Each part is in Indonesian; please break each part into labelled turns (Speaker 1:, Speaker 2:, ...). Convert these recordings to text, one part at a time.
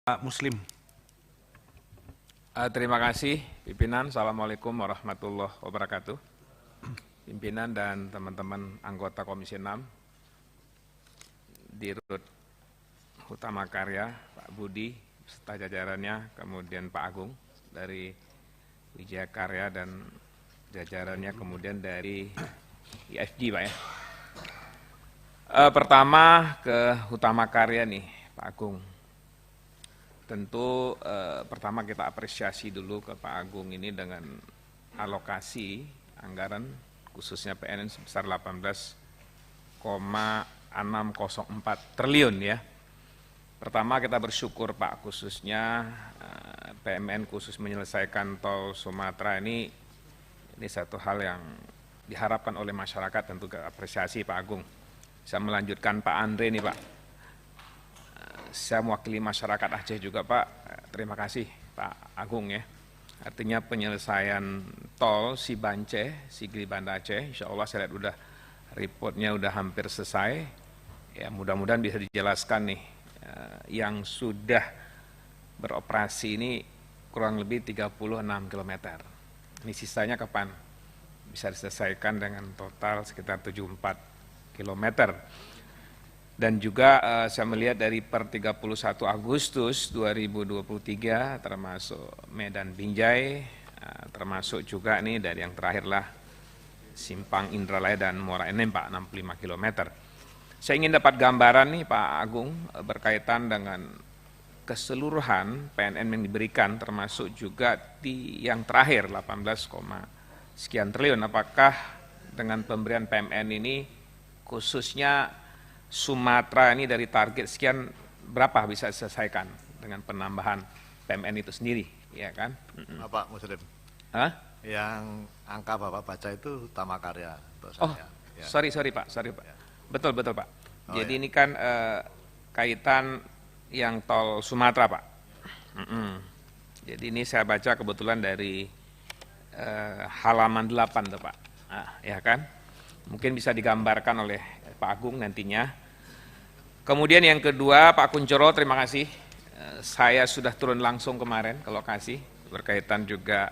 Speaker 1: Pak Muslim.
Speaker 2: Terima kasih pimpinan. Assalamualaikum warahmatullahi wabarakatuh. Pimpinan dan teman-teman anggota Komisi 6, Dirut Hutama Karya, Pak Budi, beserta jajarannya, kemudian Pak Agung dari Wijaya Karya dan jajarannya, kemudian dari IFG, Pak ya. Pertama ke Hutama Karya nih, Pak Agung. Tentu pertama kita apresiasi dulu ke Pak Agung ini dengan alokasi anggaran khususnya PNN sebesar 18,604 triliun ya. Pertama kita bersyukur Pak, khususnya PMN khusus menyelesaikan tol Sumatera ini satu hal yang diharapkan oleh masyarakat, tentu apresiasi Pak Agung. Saya melanjutkan Pak Andre nih Pak. Saya mewakili masyarakat Aceh juga Pak, terima kasih Pak Agung ya. Artinya penyelesaian tol Sigli Banda Aceh, insya Allah saya lihat udah reportnya udah hampir selesai. Ya mudah-mudahan bisa dijelaskan nih, yang sudah beroperasi ini kurang lebih 36 km. Ini sisanya kapan bisa diselesaikan dengan total sekitar 74 km. Dan juga saya melihat dari per 31 Agustus 2023 termasuk Medan Binjai, termasuk juga nih dari yang terakhirlah Simpang Indralaya dan Muara Enim Pak, 65 km. Saya ingin dapat gambaran nih Pak Agung berkaitan dengan keseluruhan PNN yang diberikan, termasuk juga di yang terakhir 18, sekian triliun. Apakah dengan pemberian PMN ini khususnya Sumatera ini dari target sekian berapa bisa diselesaikan dengan penambahan PMN itu sendiri, ya kan?
Speaker 3: Pak Muslim.
Speaker 2: Hah?
Speaker 3: Yang angka Bapak baca itu Hutama Karya untuk
Speaker 2: Oh,
Speaker 3: saya. Ya.
Speaker 2: sorry Pak.
Speaker 3: Ya.
Speaker 2: Betul Pak.
Speaker 3: Oh,
Speaker 2: jadi
Speaker 3: ya.
Speaker 2: ini kan kaitan yang tol Sumatera Pak. Jadi ini saya baca kebetulan dari halaman 8 tuh Pak, ya kan? Mungkin bisa digambarkan oleh Pak Agung nantinya. Kemudian yang kedua Pak Kuncoro, terima kasih. Saya sudah turun langsung kemarin ke lokasi berkaitan juga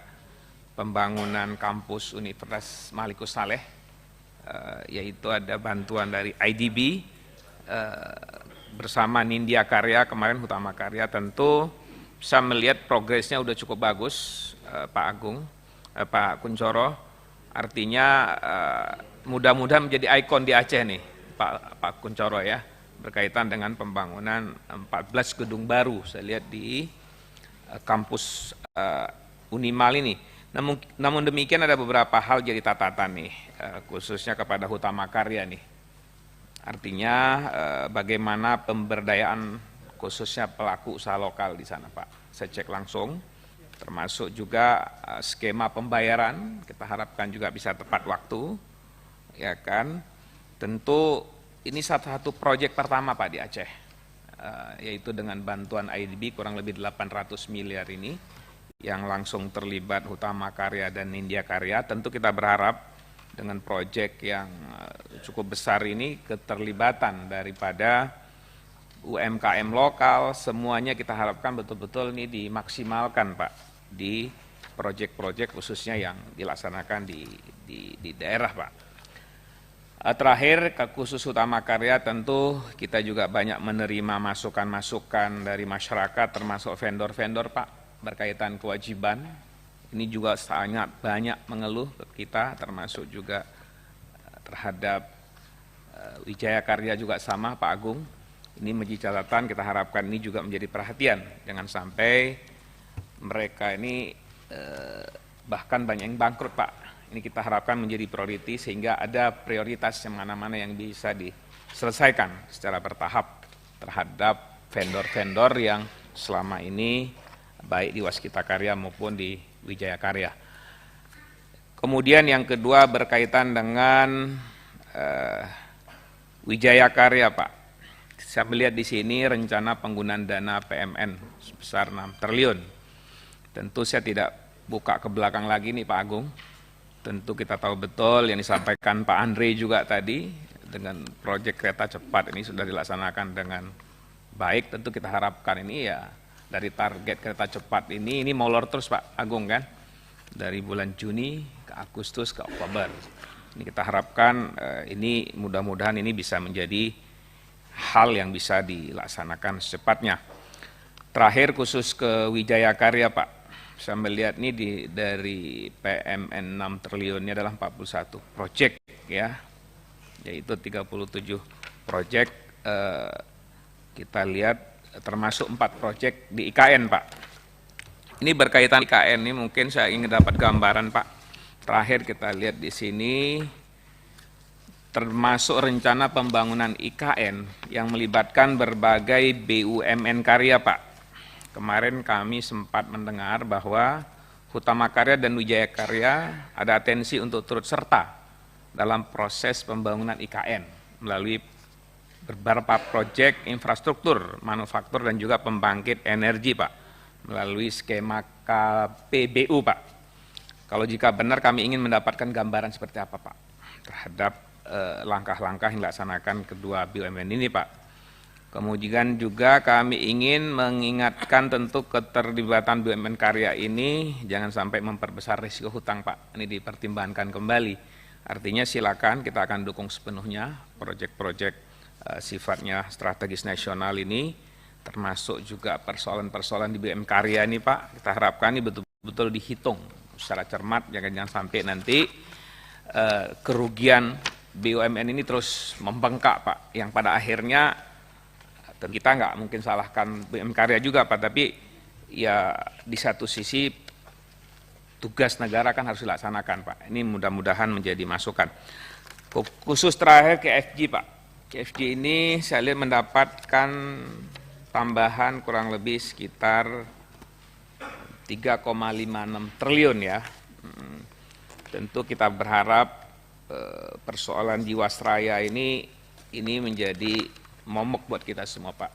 Speaker 2: pembangunan kampus Universitas Malikus Saleh, yaitu ada bantuan dari IDB bersama Nindya Karya, kemarin Hutama Karya. Tentu bisa melihat progresnya udah cukup bagus Pak Agung, Pak Kuncoro. Artinya mudah-mudahan menjadi ikon di Aceh nih Pak Kuncoro ya, berkaitan dengan pembangunan 14 gedung baru saya lihat di kampus Unimal ini. Namun demikian ada beberapa hal jadi catatan nih, khususnya kepada Hutama Karya nih. Artinya bagaimana pemberdayaan khususnya pelaku usaha lokal di sana Pak. Saya cek langsung, termasuk juga skema pembayaran, kita harapkan juga bisa tepat waktu, ya kan. Tentu ini satu proyek pertama Pak di Aceh, yaitu dengan bantuan IDB kurang lebih 800 miliar ini, yang langsung terlibat Hutama Karya dan Nindya Karya. Tentu kita berharap dengan proyek yang cukup besar ini, keterlibatan daripada UMKM lokal, semuanya kita harapkan betul-betul ini dimaksimalkan Pak, di proyek-proyek khususnya yang dilaksanakan di daerah Pak. Terakhir, khusus Hutama Karya tentu kita juga banyak menerima masukan-masukan dari masyarakat, termasuk vendor-vendor Pak, berkaitan kewajiban. Ini juga sangat banyak mengeluh ke kita, termasuk juga terhadap Wijaya Karya juga sama Pak Agung. Ini menjadi catatan, kita harapkan ini juga menjadi perhatian, jangan sampai mereka ini bahkan banyak yang bangkrut Pak. Ini kita harapkan menjadi priority, sehingga ada prioritas yang mana-mana yang bisa diselesaikan secara bertahap terhadap vendor-vendor yang selama ini baik di Waskita Karya maupun di Wijaya Karya. Kemudian yang kedua berkaitan dengan Wijaya Karya Pak. Saya melihat di sini rencana penggunaan dana PMN sebesar 6 triliun. Tentu saya tidak buka ke belakang lagi nih Pak Agung. Tentu kita tahu betul yang disampaikan Pak Andre juga tadi, dengan proyek kereta cepat ini sudah dilaksanakan dengan baik. Tentu kita harapkan ini ya dari target kereta cepat ini molor terus Pak Agung kan, dari bulan Juni ke Agustus ke Oktober. Ini kita harapkan ini mudah-mudahan ini bisa menjadi hal yang bisa dilaksanakan secepatnya. Terakhir khusus ke Wijaya Karya Pak, saya melihat ini dari PMN 6 triliun ini adalah 41 proyek ya, yaitu 37 proyek. Kita lihat termasuk 4 proyek di IKN Pak. Ini berkaitan IKN ini mungkin saya ingin dapat gambaran Pak. Terakhir kita lihat di sini termasuk rencana pembangunan IKN yang melibatkan berbagai BUMN karya Pak. Kemarin kami sempat mendengar bahwa Hutama Karya dan Wijaya Karya ada atensi untuk turut serta dalam proses pembangunan IKN melalui beberapa proyek infrastruktur, manufaktur dan juga pembangkit energi Pak, melalui skema KPBU Pak. Kalau jika benar kami ingin mendapatkan gambaran seperti apa Pak terhadap langkah-langkah yang dilaksanakan kedua BUMN ini Pak. Kemudian juga kami ingin mengingatkan tentu keterlibatan BUMN karya ini jangan sampai memperbesar risiko hutang Pak. Ini dipertimbangkan kembali. Artinya silakan kita akan dukung sepenuhnya proyek-proyek sifatnya strategis nasional ini, termasuk juga persoalan-persoalan di BUMN karya ini Pak. Kita harapkan ini betul-betul dihitung secara cermat, jangan sampai nanti kerugian BUMN ini terus membengkak Pak, yang pada akhirnya kita nggak mungkin salahkan BUMN karya juga Pak, tapi ya di satu sisi tugas negara kan harus dilaksanakan Pak. Ini mudah-mudahan menjadi masukan. Khusus terakhir ke FG Pak, FG ini saya lihat mendapatkan tambahan kurang lebih sekitar 3,56 triliun ya. Tentu kita berharap persoalan Jiwasraya ini menjadi momok buat kita semua Pak.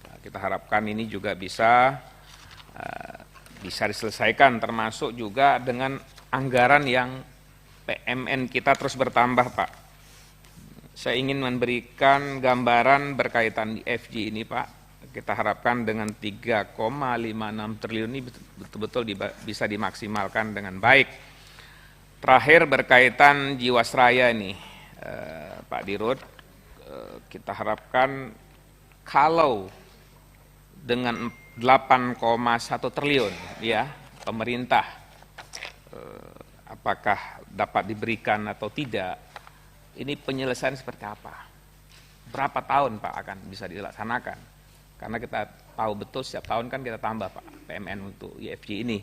Speaker 2: Nah, kita harapkan ini juga bisa diselesaikan, termasuk juga dengan anggaran yang PMN kita terus bertambah Pak. Saya ingin memberikan gambaran berkaitan di FG ini Pak. Kita harapkan dengan 3,56 triliun ini betul-betul bisa dimaksimalkan dengan baik. Terakhir berkaitan Jiwasraya ini, Pak Dirut, kita harapkan kalau dengan 8,1 triliun ya pemerintah apakah dapat diberikan atau tidak, ini penyelesaian seperti apa? Berapa tahun Pak akan bisa dilaksanakan? Karena kita tahu betul setiap tahun kan kita tambah Pak PMN untuk IFG ini.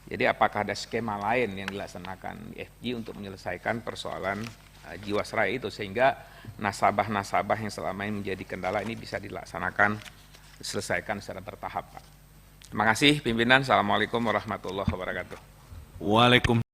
Speaker 2: Jadi apakah ada skema lain yang dilaksanakan IFG untuk menyelesaikan persoalan Jiwasraya itu sehingga nasabah-nasabah yang selama ini menjadi kendala ini bisa diselesaikan secara bertahap Pak. Terima kasih pimpinan. Assalamualaikum warahmatullahi wabarakatuh.
Speaker 1: Waalaikumsalam.